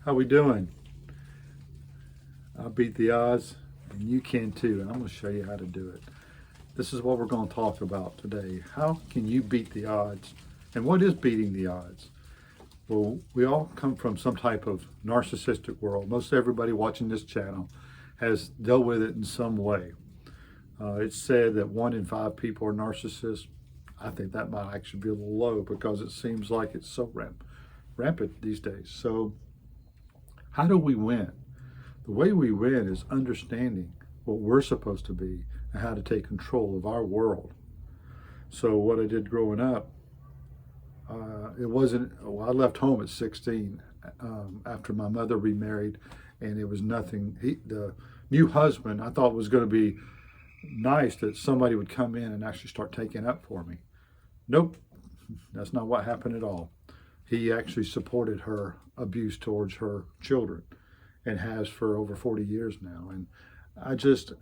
How we doing? I beat the odds, and you can too, and I'm going to show you how to do it. This is what we're going to talk about today. How can you beat the odds? And what is beating the odds? Well, we all come from some type of narcissistic world. Most everybody watching this channel has dealt with it in some way. It's said that 1 in 5 people are narcissists. I think that might actually be a little low because it seems like it's so rampant these days. So how do we win? The way we win is understanding what we're supposed to be and how to take control of our world. So what I did growing up, it wasn't, well, I left home at 16 after my mother remarried, and it was nothing. The new husband, I thought was going to be nice that somebody would come in and actually start taking up for me. Nope, that's not what happened at all. He actually supported her abuse towards her children and has for over 40 years now. And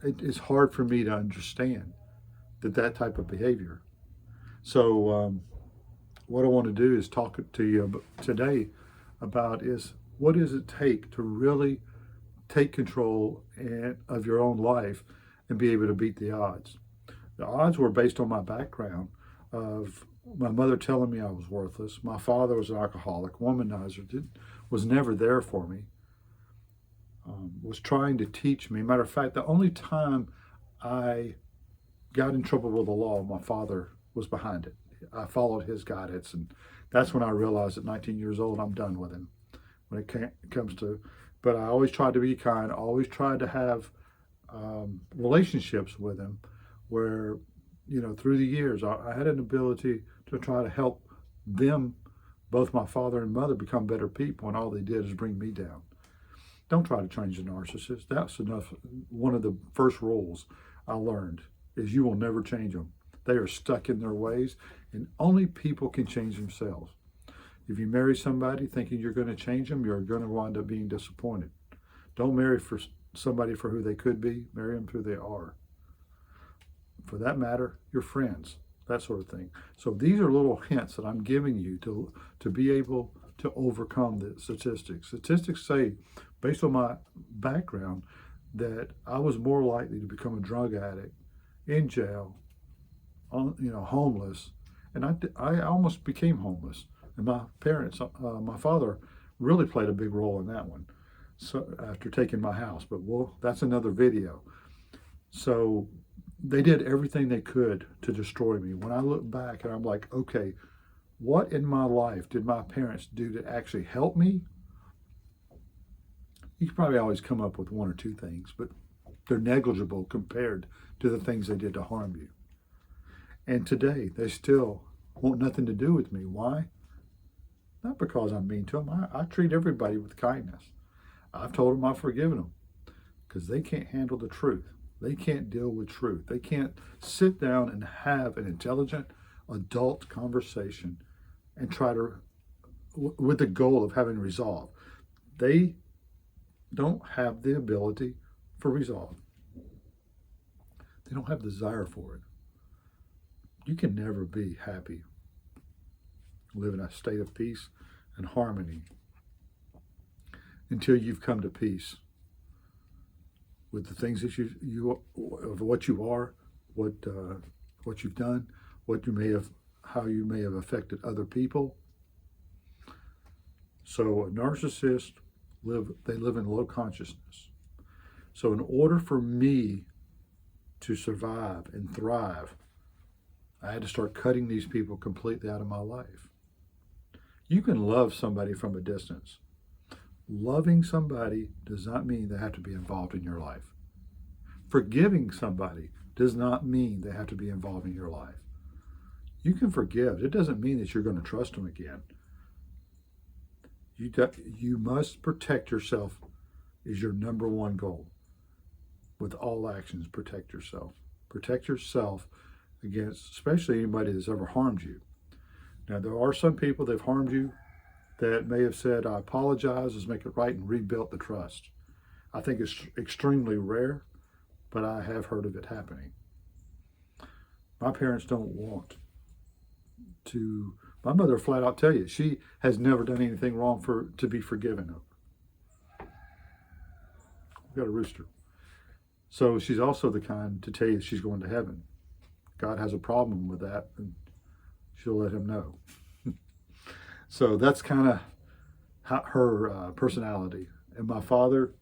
it's hard for me to understand that type of behavior. So what I want to do is talk to you today about is what does it take to really take control of your own life and be able to beat the odds. The odds were based on my background of my mother telling me I was worthless. My father was an alcoholic, womanizer, was never there for me, was trying to teach me. Matter of fact, the only time I got in trouble with the law, my father was behind it. I followed his guidance, and that's when I realized at 19 years old, I'm done with him when it comes to, but I always tried to be kind, always tried to have relationships with him where, through the years, I had an ability to try to help them, both my father and mother, become better people, and all they did is bring me down. Don't try to change a narcissist. That's enough. One of the first rules I learned is you will never change them. They are stuck in their ways, and only people can change themselves. If you marry somebody thinking you're going to change them, you're going to wind up being disappointed. Don't marry for somebody for who they could be. Marry them for who they are. For that matter, your friends, that sort of thing. So these are little hints that I'm giving you to be able to overcome the statistics. Statistics say, based on my background, that I was more likely to become a drug addict, in jail, homeless, and I almost became homeless. And my parents, my father, really played a big role in that one. So after taking my house, but that's another video. So they did everything they could to destroy me. When I look back and I'm like, okay, what in my life did my parents do to actually help me? You could probably always come up with 1 or 2 things, but they're negligible compared to the things they did to harm you. And today, they still want nothing to do with me. Why? Not because I'm mean to them. I treat everybody with kindness. I've told them I've forgiven them because they can't handle the truth. They can't deal with truth. They can't sit down and have an intelligent adult conversation and try to, with the goal of having resolve. They don't have the ability for resolve. They don't have the desire for it. You can never be happy, live in a state of peace and harmony until you've come to peace with the things that you of what you are, what you've done, how you may have affected other people. So a narcissist they live in low consciousness. So in order for me to survive and thrive, I had to start cutting these people completely out of my life. You can love somebody from a distance. Loving somebody does not mean they have to be involved in your life. Forgiving somebody does not mean they have to be involved in your life. You can forgive. It doesn't mean that you're going to trust them again. You must protect yourself is your number one goal. With all actions, protect yourself. Protect yourself against, especially anybody that's ever harmed you. Now, there are some people that have harmed you that may have said, I apologize, let's make it right, and rebuilt the trust. I think it's extremely rare, but I have heard of it happening. My parents don't want to, my mother flat out tell you, she has never done anything wrong to be forgiven of. We've got a rooster. So she's also the kind to tell you she's going to heaven. God has a problem with that, and she'll let him know. So that's kind of her personality. And my father,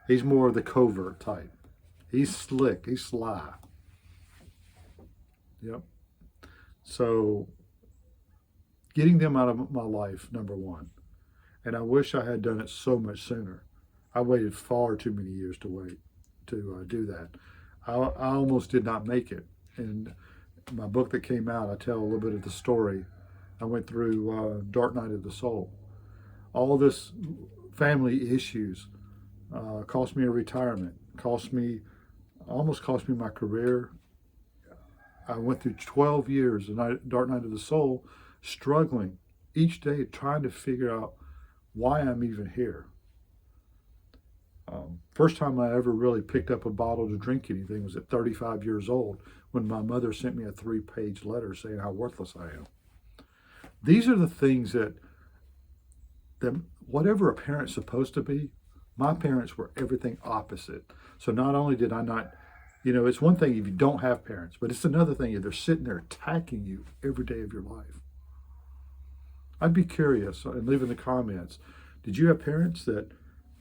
he's more of the covert type. He's slick. He's sly. Yep. So getting them out of my life, number one. And I wish I had done it so much sooner. I waited far too many years to wait to do that. I almost did not make it. In my book that came out, I tell a little bit of the story. I went through Dark Night of the Soul. All this family issues cost me a retirement, almost cost me my career. I went through 12 years of Dark Night of the Soul, struggling each day, trying to figure out why I'm even here. First time I ever really picked up a bottle to drink anything was at 35 years old, when my mother sent me a 3-page letter saying how worthless I am. These are the things that whatever a parent's supposed to be, my parents were everything opposite. So not only did I not, it's one thing if you don't have parents, but it's another thing if they're sitting there attacking you every day of your life. I'd be curious, and leave in the comments, did you have parents that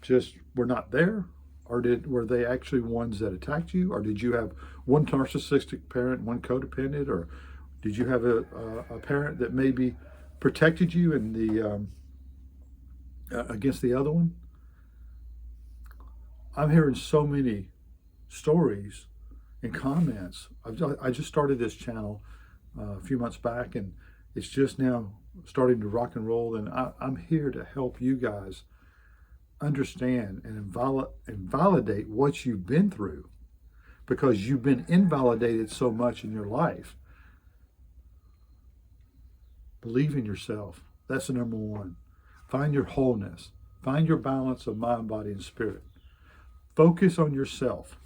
just were not there? Or were they actually ones that attacked you? Or did you have one narcissistic parent, one codependent? Or did you have a parent that maybe protected you in the against the other one? I'm hearing so many stories and comments. I just started this channel a few months back, and it's just now starting to rock and roll. And I'm here to help you guys understand and invalidate what you've been through, because you've been invalidated so much in your life. Believe in yourself. That's the number one. Find your wholeness. Find your balance of mind, body, and spirit. Focus on yourself.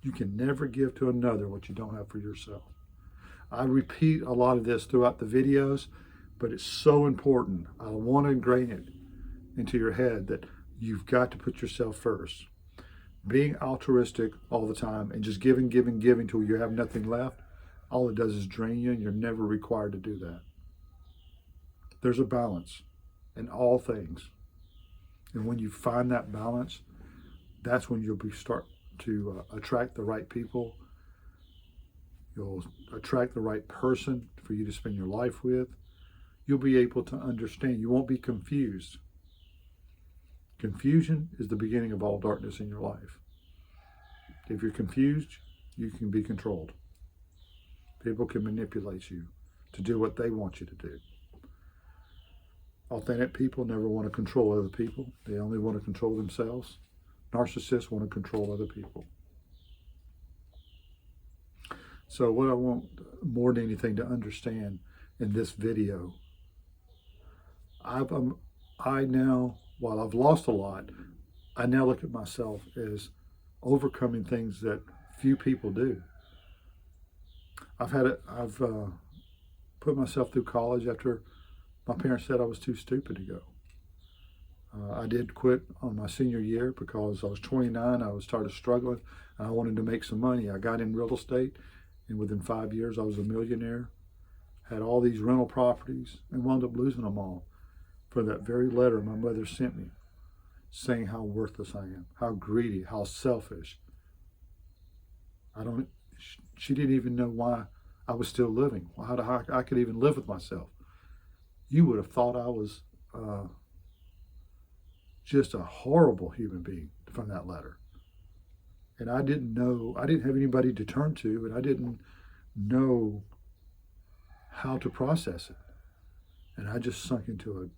You can never give to another what you don't have for yourself. I repeat a lot of this throughout the videos, but it's so important. I want to ingrain it into your head that you've got to put yourself first. Being altruistic all the time and just giving till you have nothing left, all it does is drain you, and you're never required to do that. There's a balance in all things. And when you find that balance, that's when you'll start to attract the right people. You'll attract the right person for you to spend your life with. You'll be able to understand. You won't be confused. Confusion is the beginning of all darkness in your life. If you're confused, you can be controlled. People can manipulate you to do what they want you to do. Authentic people never want to control other people. They only want to control themselves. Narcissists want to control other people. So what I want more than anything to understand in this video, I now, while I've lost a lot, I now look at myself as overcoming things that few people do. I've put myself through college after my parents said I was too stupid to go. I did quit on my senior year because I was 29. I started struggling, and I wanted to make some money. I got in real estate, and within 5 years, I was a millionaire. Had all these rental properties, and wound up losing them all for that very letter my mother sent me, saying how worthless I am, how greedy, how selfish. She didn't even know why I was still living, how I could even live with myself. You would have thought I was just a horrible human being from that letter. And I didn't have anybody to turn to, and I didn't know how to process it. And I just sunk into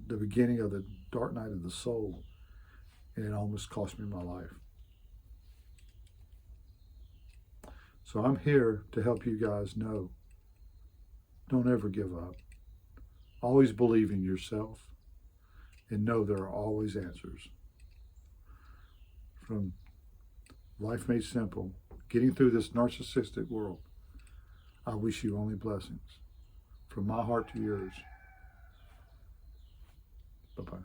the beginning of the dark night of the soul, and it almost cost me my life. So I'm here to help you guys know, don't ever give up. Always believe in yourself, and know there are always answers. From Life Made Simple, getting through this narcissistic world, I wish you only blessings. From my heart to yours. Bye-bye.